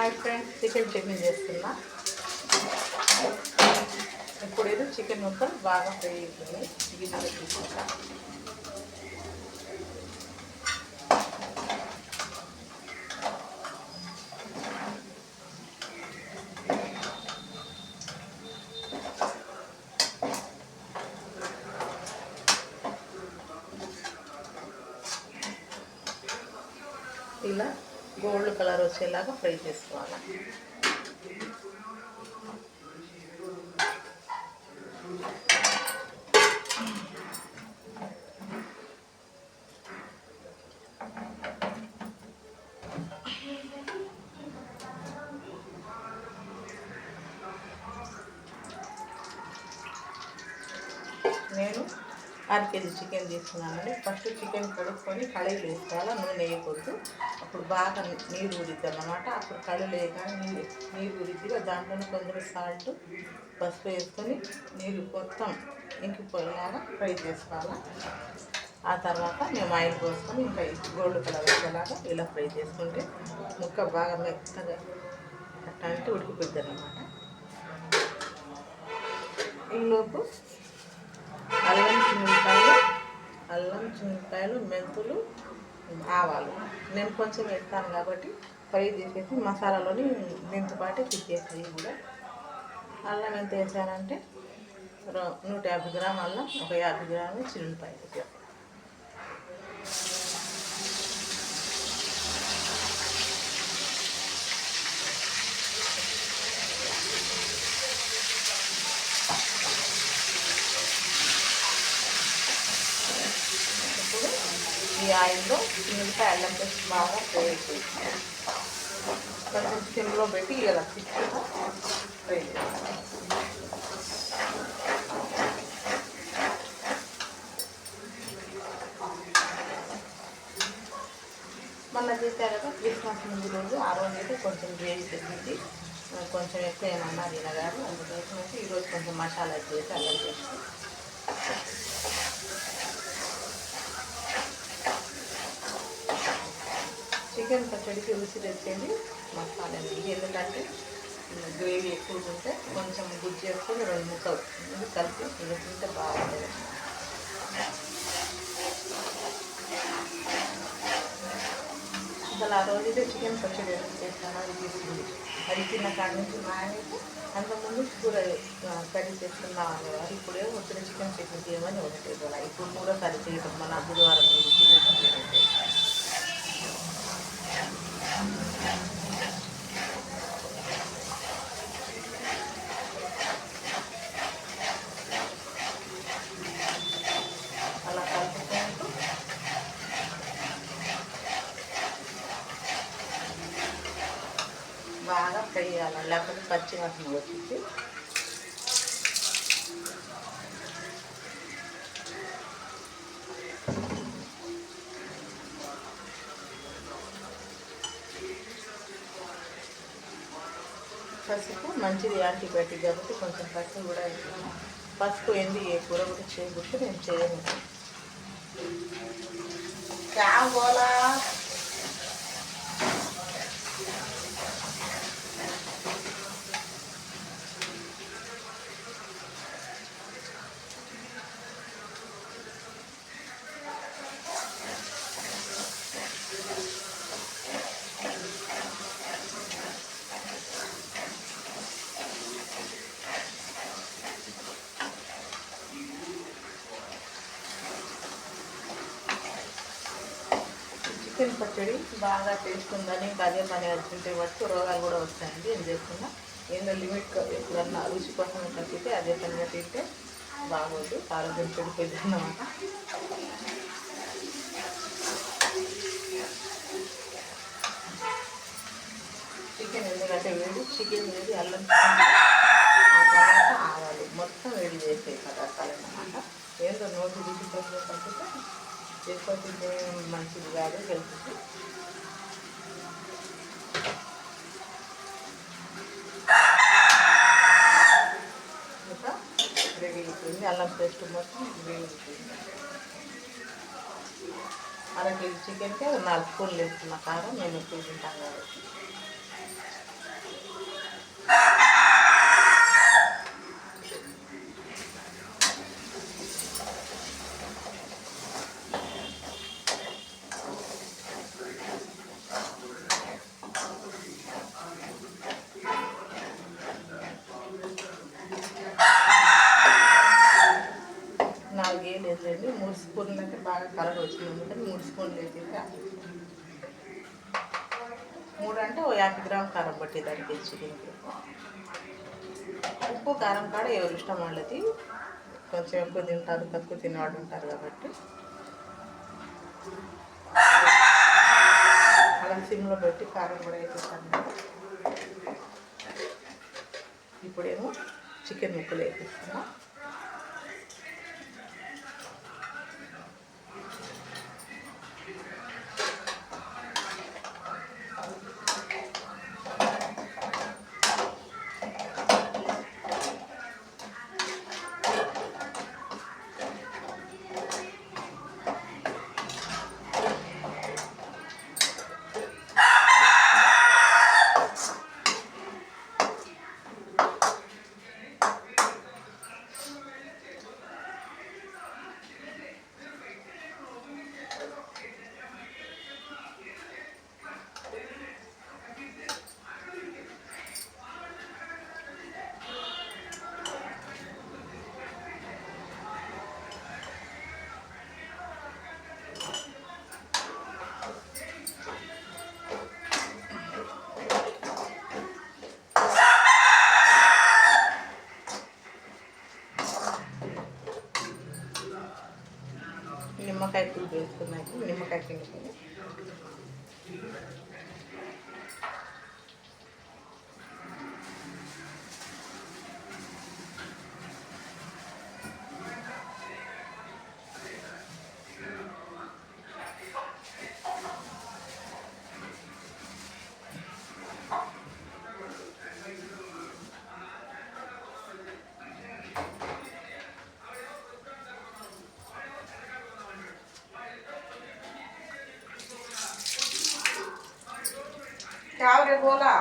Hi friends, chicken chutney చేస్తున్నా. ఇప్పుడు ఏదో చికెన్ ముక్కలు బాగా ఫ్రై అవుతుంది. గిన్నెలో తీసుకుంటా. ఇలా గోల్డ్ కలర్ వచ్చేలాగా ఫ్రై చేసుకోవాలి. నేను 6 కేజీ చికెన్ తీసుకున్నానండి. ఫస్ట్ చికెన్ కడుక్కొని కళాయి వేసుకోవాలి, నూనె వేయకూడదు. అప్పుడు బాగా నీరు ఊరిద్ది అన్నమాట. అప్పుడు కళ్ళు లేకని నీరు ఊరిద్దిగా దాంట్లో కొంచెం సాల్ట్, పసుపు వేసుకొని నీరు మొత్తం ఇంకిపోయేలాగా ఫ్రై చేసుకోవాలి. ఆ తర్వాత మేము ఆయిల్ పోసుకొని ఇంకా గోల్డ్ కలర్ వచ్చేలాగా ఇలా ఫ్రై చేసుకుంటే ముక్క బాగా మెత్తగా అంటే ఉడికిపోద్ది అన్నమాట. ఈలోపు అల్లం చిన్నపాయలు, మెంతులు, ఆవాలు నేను కొంచెం వేస్తాను కాబట్టి ఫ్రై చేసేసి మసాలాలోని దీంతో పాటు తిప్పేసి కూడా అల్లం ఎంత వేసానంటే 150 గ్రాముల అల్లం, ఒక 50 గ్రాములు చిన్నపాయలు. ఈ ఆయిల్లో మిగతా అల్లం పేస్ట్ బాగా ఫ్రై చేసి కొంచెం సిమ్లో పెట్టి ఇలా తిప్పుగా ఫ్రై చేస్తాం. మొన్న చేశారు కదా క్రిస్మస్ ముందు రోజు, ఆ రోజు అయితే కొంచెం గ్రేవీ తగ్గింది, కొంచెం ఎక్కువ ఏమన్నా తినగారు. అందుకోసం అయితే ఈరోజు కొంచెం మసాలా చేసి అల్లం పేస్ట్ చికెన్ పచ్చడికి రుచి తెచ్చేది మసాలా. ఎందుకంటే గ్రేవీ ఎక్కువ ఉంటే కొంచెం గుజ్జు చేసుకొని 2 ముక్కలు కలిపి తింటే బాగుంటుంది. అసలు ఆ రోజైతే చికెన్ పచ్చడి ఎలా చేస్తానో అది తీసుకుంది. అది తిన్న కాడి నుంచి మా ఆయనకి అంతకుముందు కూర కర్రీ చేసుకున్నాను. అది ఇప్పుడే వద్దున చికెన్ చట్నీ చేయమని ఒకటి ఇవ్వాలి. ఇప్పుడు 3వ సారి చేయడం మన బుధవారం నుండి చికెన్ పచ్చడి అయితే అలా కలుపుకుంటూ బాగా ఫ్రై చేయాలి, లేకపోతే పచ్చి వాసన వచ్చింది. పసుపు మంచిది, యాంటీబయాటిక్ కాబట్టి కొంచెం పసుపు కూడా వేసుకున్నాం. పసుపు ఎండి ఏ కూర కూడా చేయకూడదు, నేను చేయను. బోలా చికెన్ పచ్చడి బాగా టేస్ట్ ఉందని ఇంకా అదే పని వచ్చింటే బట్టి రోగాలు కూడా వస్తాయండి. ఏం చేస్తున్నా ఏందో లిమిట్ ఎప్పుడన్నా రుచి కోసం తగ్గితే అదే పనిగా తింటే బాగోదు, ఆరోగ్యం చెడిపోయింది అన్నమాట. చికెన్ ఎందుకంటే చికెన్ వేడి అల్లం ఆ తర్వాత ఆవాలు మొత్తం వేడి చేసే పదార్థాలన్నమాట. ఏందో నోటి రుచి కోసం తగ్గితే ఎక్కువ తింటే మంచిది కాదు హెల్త్కి. ఇంకా రెడీ అయిపోయింది, అల్లం పేస్ట్ మొత్తం గ్రేవీ అయిపోయింది. అర కేజీ చికెన్కి 4 స్పూన్లు వేసుకున్న కారం, మేము ఎక్కువ తింటాం కాబట్టి. స్పూన్లు అంటే బాగా కలర్ వచ్చింది, అందుకని 3 స్పూన్లు వేసేసి 3 అంటే ఓ 50 గ్రాముల కారం పట్టేది అరకేజీ చికెన్కి. ఉప్పు కారం కాడ ఎవరు ఇష్టం వాళ్ళది, కొంచెం ఎక్కువ తింటారు తక్కువ తినేవాళ్ళు ఉంటారు కాబట్టి అలా సిమ్లో పెట్టి కారం కూడా వేసేస్తాను. ఇప్పుడేమో చికెన్ ముక్కలు వేసేస్తున్నా. నిమ్మకాయ పులుపు వేసుకున్నాక నిమ్మకాయ పిండుకొని क्या रे बोला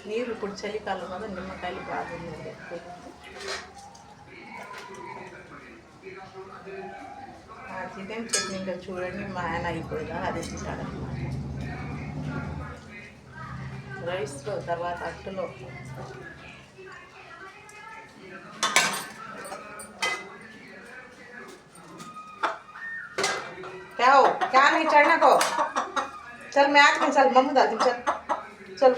నీరు ఇప్పుడు చలికాలం కదా నిమ్మకాయలు బాగుంది. చికెన్ చట్నీ ఇంకా చూడండి మా ఆయన అయిపోయిందా అది తింటాడు. రైస్లో తర్వాత అట్టులో क्या हो क्या नहीं चढ़ना को चल मैं आके चल मम्मी दादी चल चल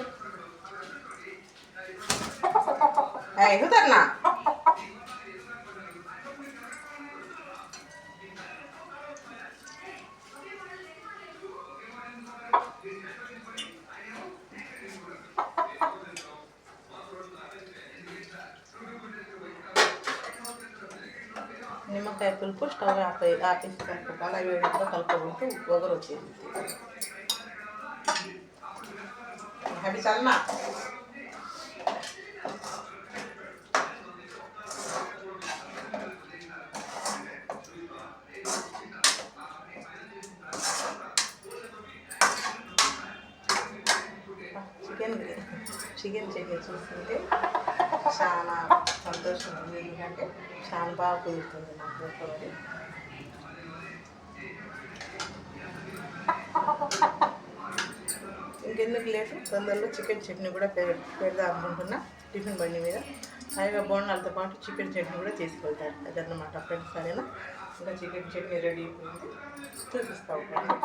है उतरना నిమ్మకాయ పులుపు స్టవ్ ఆపేసి కలుపుకోవాలి. అలా వేడిగా కలుపుకుంటూ ఒగరు వచ్చేది. అవి చల్నా చికెన్ చట్నీ చూస్తుంటే చాలా సంతోషం ఉంది. ఎందుకంటే చాలా బాగా కుదురుతుంది నాకు ఎక్కువది. ఇంకెందుకు లేటు తొందరలో చికెన్ చట్నీ కూడా పెడదాం అనుకుంటున్నా. టిఫిన్ బండి మీద పైగా బోండాలతో పాటు చికెన్ చట్నీ కూడా తీసుకెళ్తారు. అదన్నమాట ఫ్రెండ్స్. సరేనా, ఇంకా చికెన్ చట్నీ రెడీ అయిపోయింది, చూపిస్తా ఉంటాను.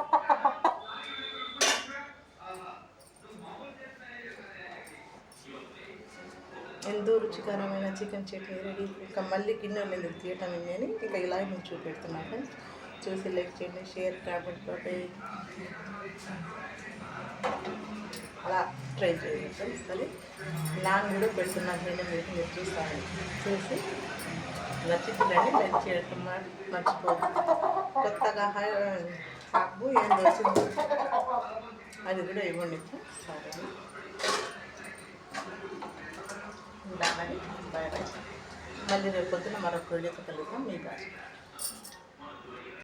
ఎంతో రుచికరమైన చికెన్ చట్నీ రెడీ. ఇంకా మళ్ళీ గిన్నెలు ఎందుకు తీయటం నేను ఇంకా ఇలాగే నేను చూపెడుతున్నాను ఫ్రెండ్స్. చూసి లైక్ చేయండి, షేర్, కామెంట్ తోటి అలా ట్రై చేయండి ఫ్రెండ్స్. అది లాంగ్ కూడా పెడుతున్నాను ఫ్రెండ్, మీరు చూస్తాను. చూసి నచ్చిందండి లైక్ చేయటం మర్చిపోదు. కొత్తగా సాగు ఏం వచ్చింది అది కూడా ఇవ్వండి. సరే, బాయ్ బాయ్. మళ్ళీ రేపు పొద్దున మరొక వీడియోతో కలుద్దాం. మీ బాయ్.